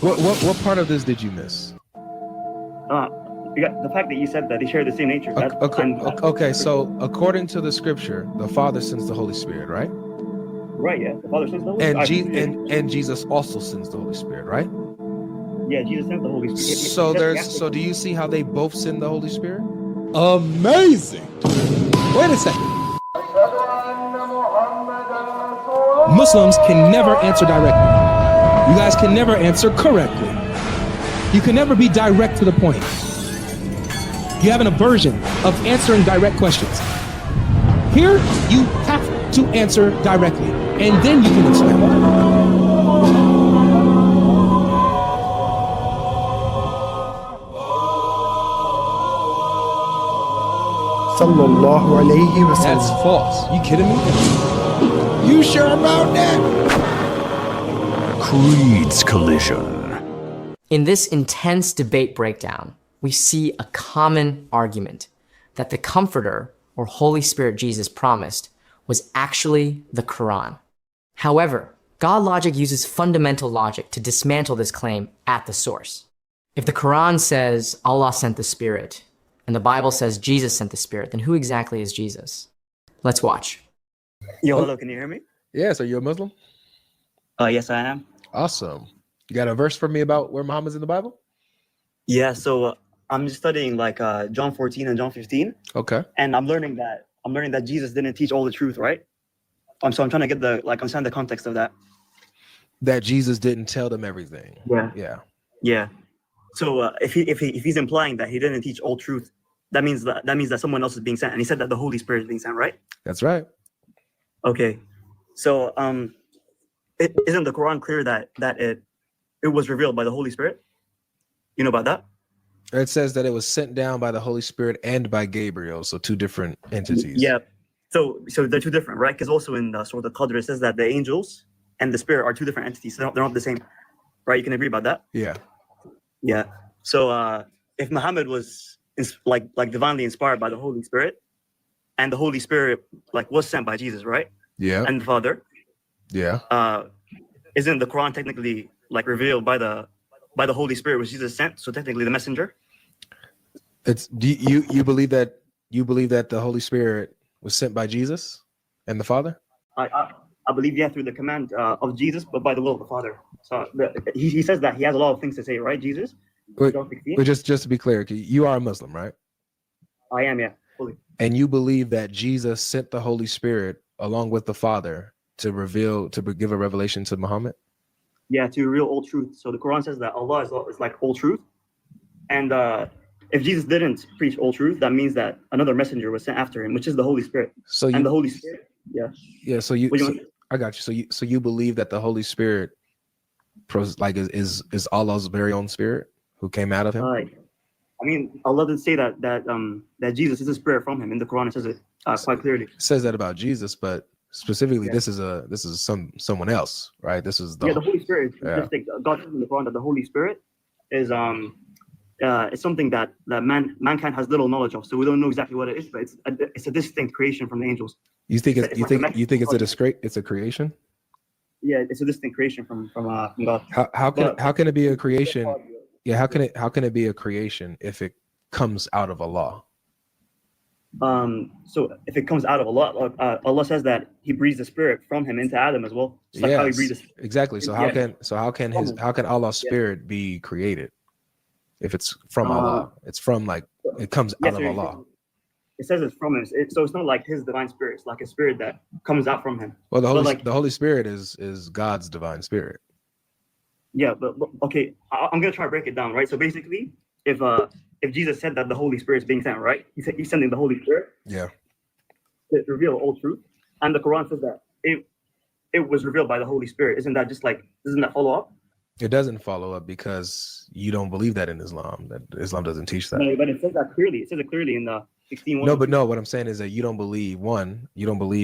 What part of this did you miss? You got the fact that you said that they share the same nature. Okay, so according to the scripture, the Father sends the Holy Spirit, right? Right, yeah. The Father sends the Holy Spirit. And Jesus also sends the Holy Spirit, right? Yeah, Jesus sends the Holy Spirit. So do you see how they both send the Holy Spirit? Amazing. Wait a second. Muslims can never answer directly. You guys can never answer correctly. You can never be direct to the point. You have an aversion of answering direct questions. Here, you have to answer directly, and then you can explain. Sallallahu alayhi wa sallam. That's false. You kidding me? You sure about that? Creed's collision. In this intense debate breakdown, we see a common argument that the Comforter, or Holy Spirit Jesus promised, was actually the Quran. However, Godlogic uses fundamental logic to dismantle this claim at the source. If the Quran says Allah sent the Spirit, and the Bible says Jesus sent the Spirit, then who exactly is Jesus? Let's watch. Yo, hello, can you hear me? Yes, are you a Muslim? Yes, I am. Awesome. You got a verse for me about where Muhammad's in the Bible? Yeah, so I'm just studying like John 14 and John 15. Okay. And I'm learning that Jesus didn't teach all the truth, right? So I'm trying to get understand the context of that. That Jesus didn't tell them everything. Yeah. So if he's implying that he didn't teach all truth, that means that someone else is being sent. And he said that the Holy Spirit is being sent, right? That's right. Okay. So isn't the Quran clear that it was revealed by the Holy Spirit? You know about that? It says that it was sent down by the Holy Spirit and by Gabriel, so two different entities. Yeah. So they're two different, right? Because also in the Surah Al-Qadr, it says that the angels and the Spirit are two different entities. They're not the same, right? You can agree about that? Yeah. Yeah. So if Muhammad was like divinely inspired by the Holy Spirit, and the Holy Spirit was sent by Jesus, right? Yeah. And the Father. Yeah. Isn't the Quran technically revealed by the Holy Spirit, which Jesus sent? So technically the messenger. Do you believe that the Holy Spirit was sent by Jesus and the Father? I believe, yeah, through the command of Jesus, but by the will of the Father. So he says that he has a lot of things to say, right, Jesus? But just to be clear, you are a Muslim, right? I am, yeah, fully. And you believe that Jesus sent the Holy Spirit along with the Father to give a revelation to Muhammad? Yeah, to reveal all truth. So the Quran says that Allah is like all truth. And if Jesus didn't preach all truth, that means that another messenger was sent after him, which is the Holy Spirit. The Holy Spirit, yeah. Yeah, I got you. So you believe that the Holy Spirit is Allah's very own spirit who came out of him? I mean, Allah didn't say that Jesus is a spirit from him. In the Quran, it says it quite clearly. It says that about Jesus, but specifically, this is someone else, right? This is the Holy Spirit. God says in the Quran that the Holy Spirit is something that mankind has little knowledge of, so we don't know exactly what it is, but it's a distinct creation from the angels. You think it's a creation? Yeah, it's a distinct creation from God. How can it be a creation? Yeah, how can it be a creation if it comes out of Allah? So if it comes out of Allah, Allah says that He breathes the Spirit from Him into Adam as well. Just like how He breathes. Exactly. So how can Allah's Spirit be created if it's from Allah? It's from it comes out of Allah. It says it's from Him, so it's not like His divine Spirit. It's like a spirit that comes out from Him. Well, the Holy Spirit is God's divine spirit. Yeah, but okay, I'm gonna try to break it down, right? So basically, if Jesus said that the Holy Spirit is being sent, right? He said He's sending the Holy Spirit. Yeah. To reveal all truth, and the Quran says that it was revealed by the Holy Spirit. Doesn't that follow up? It doesn't follow up because you don't believe that in Islam. That Islam doesn't teach that. No, but it says that clearly. It says it clearly in the 16. No. What I'm saying is that you don't believe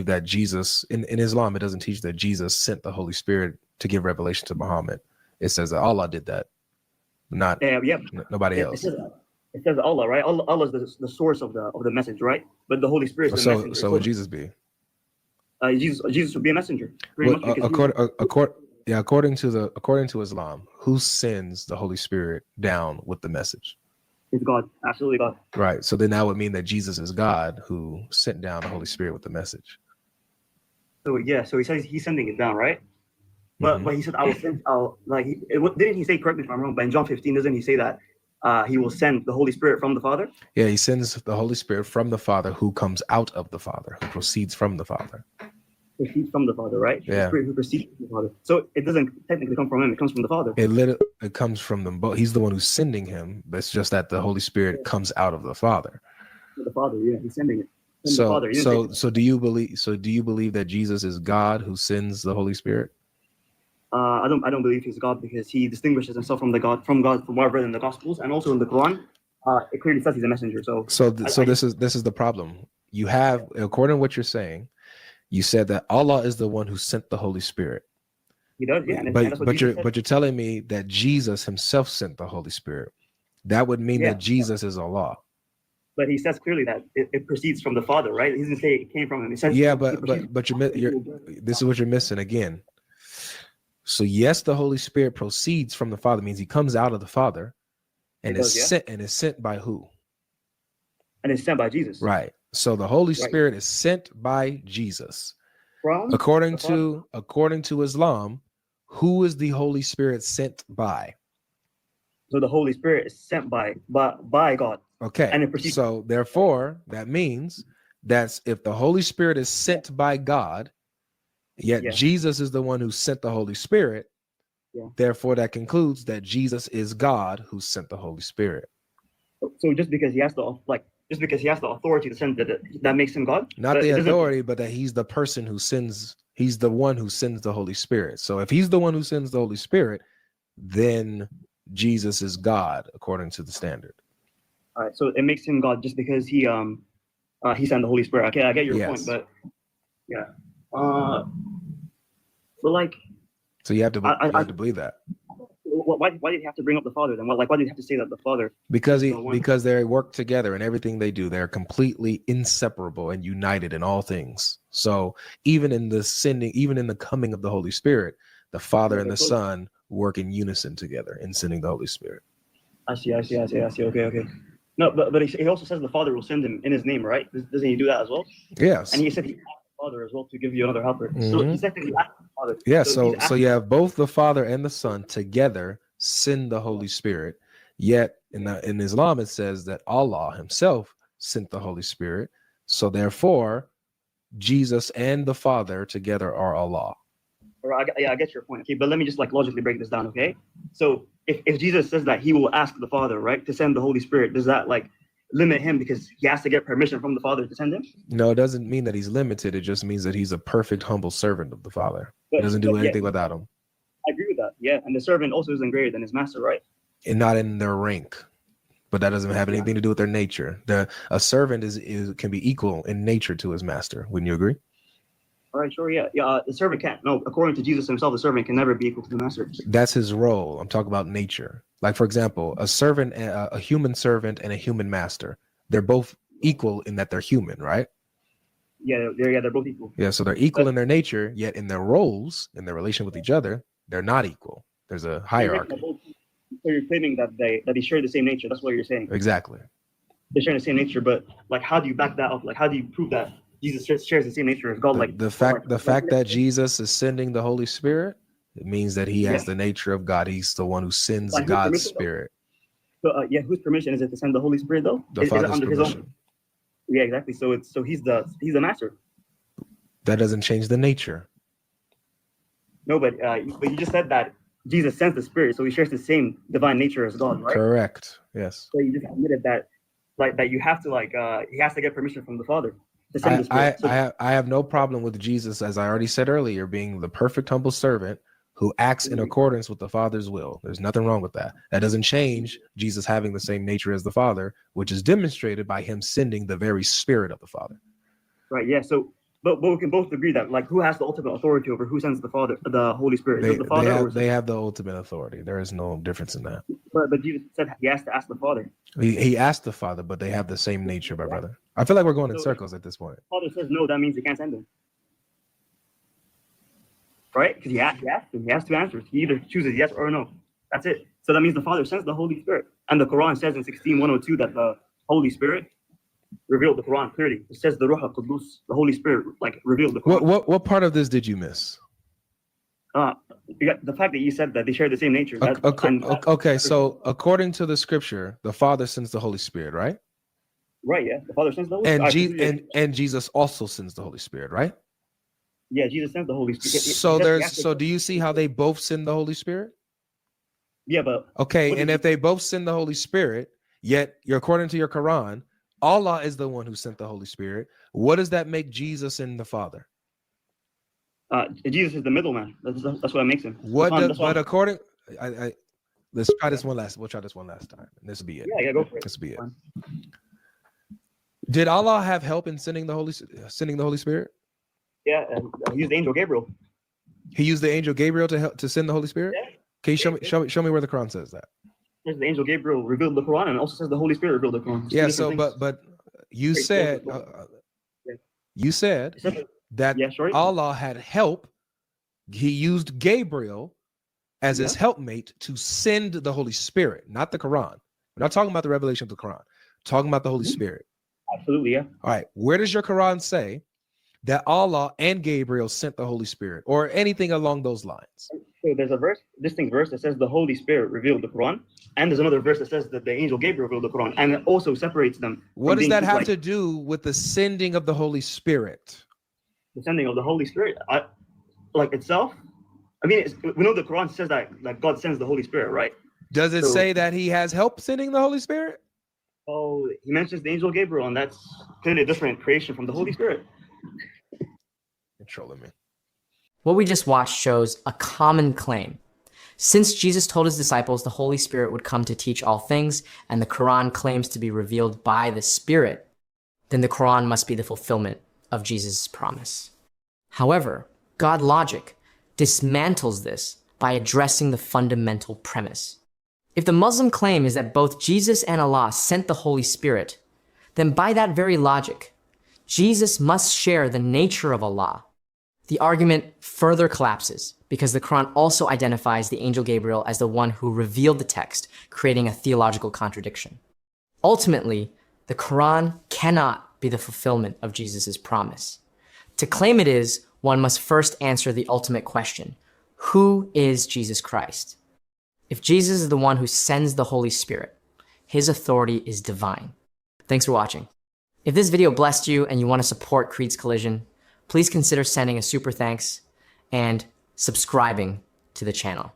that Jesus in Islam. It doesn't teach that Jesus sent the Holy Spirit to give revelation to Muhammad. It says that Allah did that, not nobody else. It says Allah, right? Allah is the source of the message, right? But the Holy Spirit is the messenger. So would Jesus be? Jesus would be a messenger. Yeah, according to Islam, who sends the Holy Spirit down with the message? It's God, absolutely God. Right. So then that would mean that Jesus is God who sent down the Holy Spirit with the message. So yeah, so he says he's sending it down, right? But he said, didn't he say, correct me if I'm wrong, but in John 15, doesn't he say that he will send the Holy Spirit from the Father? Yeah, he sends the Holy Spirit from the Father who comes out of the Father, who proceeds from the Father. Proceeds from the Father, right? Yeah. The Spirit who proceeds from the Father. So it doesn't technically come from him, it comes from the Father. It comes from them both. He's the one who's sending him. It's just that the Holy Spirit comes out of the Father. The Father, yeah, he's sending it. So do you believe that Jesus is God who sends the Holy Spirit? I don't believe he's God, because he distinguishes himself from God from what I've read in the Gospels and also in the Quran. It clearly says he's a messenger. This is the problem. You have, according to what you're saying, you said that Allah is the one who sent the Holy Spirit. He does, yeah. But you're telling me that Jesus himself sent the Holy Spirit. That would mean that Jesus is Allah. But he says clearly that it proceeds from the Father, right? He doesn't say it came from him. He says, this is what you're missing again. So yes, the Holy Spirit proceeds from the Father, means he comes out of the Father, and is sent by who? And it's sent by Jesus. Right. So the Holy Spirit is sent by Jesus. According to Islam, who is the Holy Spirit sent by? So the Holy Spirit is sent by God. Okay. And so therefore, that means that if the Holy Spirit is sent by God, yet Jesus is the one who sent the Holy Spirit, therefore that concludes that Jesus is God who sent the Holy Spirit. So just because he has the authority to send that makes him God? Not the authority, but that he's the person who sends, he's the one who sends the Holy Spirit. So if he's the one who sends the Holy Spirit, then Jesus is God according to the standard. All right, so it makes him God just because he sent the Holy Spirit. Okay, I get your point, but yeah. So you have to believe that. Why did he have to bring up the Father then? Why did he have to say that the Father? Because they work together in everything they do. They're completely inseparable and united in all things. So even in the coming of the Holy Spirit, the Father and the Son work in unison together in sending the Holy Spirit. I see. Okay. No, but he also says the Father will send him in his name, right? Doesn't he do that as well? Yes. And he said he asked the Father as well to give you another helper. So he said that he asked the Father. Yeah, so you have both the Father and the Son together send the Holy Spirit. Yet in Islam it says that Allah himself sent the Holy Spirit. So therefore, Jesus and the Father together are Allah. I get your point. Okay, but let me just logically break this down. Okay, so if Jesus says that he will ask the Father, right, to send the Holy Spirit, does that limit him because he has to get permission from the Father to send him? No, it doesn't mean that he's limited. It just means that he's a perfect, humble servant of the Father. He doesn't do anything without him. I agree with that. Yeah, and the servant also isn't greater than his master, right? And not in their rank, but that doesn't have anything to do with their nature. A servant can be equal in nature to his master. Wouldn't you agree? All right, sure, yeah. The servant can't. No, according to Jesus himself, the servant can never be equal to the master. That's his role. I'm talking about nature. Like, for example, a human servant and a human master, they're both equal in that they're human, right? Yeah, they're both equal. Yeah, so they're equal in their nature, yet in their roles, in their relation with each other, they're not equal. There's a hierarchy. So you're claiming that they share the same nature. That's what you're saying. Exactly. They share the same nature, but how do you back that up? How do you prove that Jesus shares the same nature as God? The fact that Jesus is sending the Holy Spirit, it means that he has the nature of God. He's the one who sends God's Spirit. So whose permission is it to send the Holy Spirit though? The Father's permission. His own? Yeah, exactly. So he's the master. That doesn't change the nature. No, but you just said that Jesus sends the Spirit, so he shares the same divine nature as God, right? Correct. Yes. So you just admitted that that you have to he has to get permission from the Father. I have no problem with Jesus, as I already said earlier, being the perfect humble servant who acts in accordance with the Father's will. There's nothing wrong with that. That doesn't change Jesus having the same nature as the Father, which is demonstrated by him sending the very Spirit of the Father. Right. Yeah. So, but we can both agree that who has the ultimate authority over who sends the Holy Spirit? Is it the Father? They have the ultimate authority. There is no difference in that. But Jesus said he has to ask the Father. He asked the Father, but they have the same nature, my brother. I feel like we're going in circles at this point. Father says no, that means he can't send him. right? Because he has two answers. He either chooses yes or no. That's it. So that means the Father sends the Holy Spirit. And the Quran says in 16:102 that the Holy Spirit revealed the Quran clearly. It says the Ruh al-Qudus, the Holy Spirit, like revealed the Quran. What part of this did you miss? You got the fact that you said that they share the same nature. Okay, so according to the scripture, the Father sends the Holy Spirit, right? Right, yeah. The Father sends the Holy Spirit. And Jesus also sends the Holy Spirit, right? Yeah, Jesus sends the Holy Spirit. So do you see how they both send the Holy Spirit? Yeah, but okay, and if they both send the Holy Spirit, yet you're according to your Quran, Allah is the one who sent the Holy Spirit. What does that make Jesus and the Father? Jesus is the middleman. That's what it makes him. But according, let's try this one last. We'll try this one last time. This will be it. Yeah, go for it. This will be it. Did Allah have help in sending the Holy Spirit? Yeah, he used the angel Gabriel. He used the angel Gabriel to send the Holy Spirit. Yeah. Can you show me where the Quran says that? There's the angel Gabriel revealed the Quran, and it also says the Holy Spirit revealed the Quran. Yeah. So, but you said that Allah had help. He used Gabriel as his helpmate to send the Holy Spirit, not the Quran. We're not talking about the revelation of the Quran. We're talking about the Holy Spirit. Absolutely, yeah. All right. Where does your Quran say that Allah and Gabriel sent the Holy Spirit, or anything along those lines? So there's a distinct verse that says the Holy Spirit revealed the Quran, and there's another verse that says that the angel Gabriel revealed the Quran, and it also separates them. What does that have to do with the sending of the Holy Spirit? The sending of the Holy Spirit, like itself. I mean, we know the Quran says that God sends the Holy Spirit, right? Does it say that He has help sending the Holy Spirit? Oh, he mentions the angel Gabriel, and that's clearly a different creation from the Holy Spirit. You're trolling me. What we just watched shows a common claim. Since Jesus told his disciples the Holy Spirit would come to teach all things, and the Quran claims to be revealed by the Spirit, then the Quran must be the fulfillment of Jesus' promise. However, Godlogic dismantles this by addressing the fundamental premise. If the Muslim claim is that both Jesus and Allah sent the Holy Spirit, then by that very logic, Jesus must share the nature of Allah. The argument further collapses because the Quran also identifies the angel Gabriel as the one who revealed the text, creating a theological contradiction. Ultimately, the Quran cannot be the fulfillment of Jesus' promise. To claim it is, one must first answer the ultimate question: who is Jesus Christ? If Jesus is the one who sends the Holy Spirit, his authority is divine. Thanks for watching. If this video blessed you and you want to support Creed's Collision, please consider sending a super thanks and subscribing to the channel.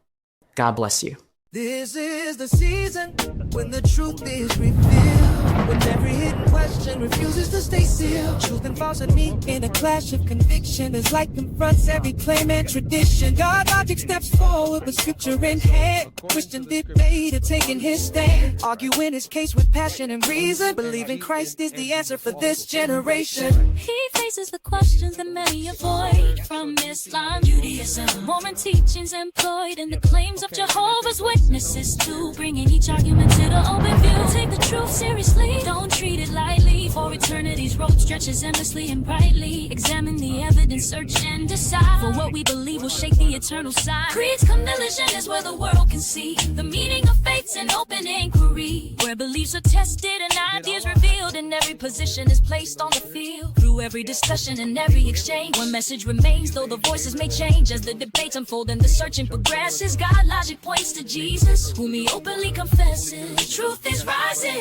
God bless you. This is the season when the truth is revealed, when every hidden question refuses to stay still. Truth and falsity in a clash of conviction is like confronts every claim and tradition. Godlogic steps forward with scripture in hand. Christian debater taking his stand, arguing his case with passion and reason, believing Christ is the answer for this generation. He faces the questions that many avoid, from Islam, Judaism, Mormon teachings employed, and the claims of Jehovah's Witnesses too, bringing each argument to the open view. Take the truth seriously, don't treat it lightly, for eternity's road stretches endlessly and brightly. Examine the evidence, search and decide, for what we believe will shake the eternal side. Creed's Collision is where the world can see the meaning of faith's an open inquiry, where beliefs are tested and ideas revealed, and every position is placed on the field. Through every discussion and every exchange, one message remains, though the voices may change as the debates unfold and the searching progresses. Godlogic points to Jesus, whom he openly confesses. Truth is rising,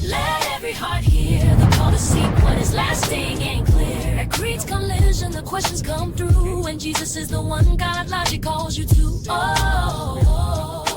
let every heart hear the call to seek what is lasting and clear. At Creed's Collision, the questions come through, and Jesus is the one Godlogic calls you to. Oh.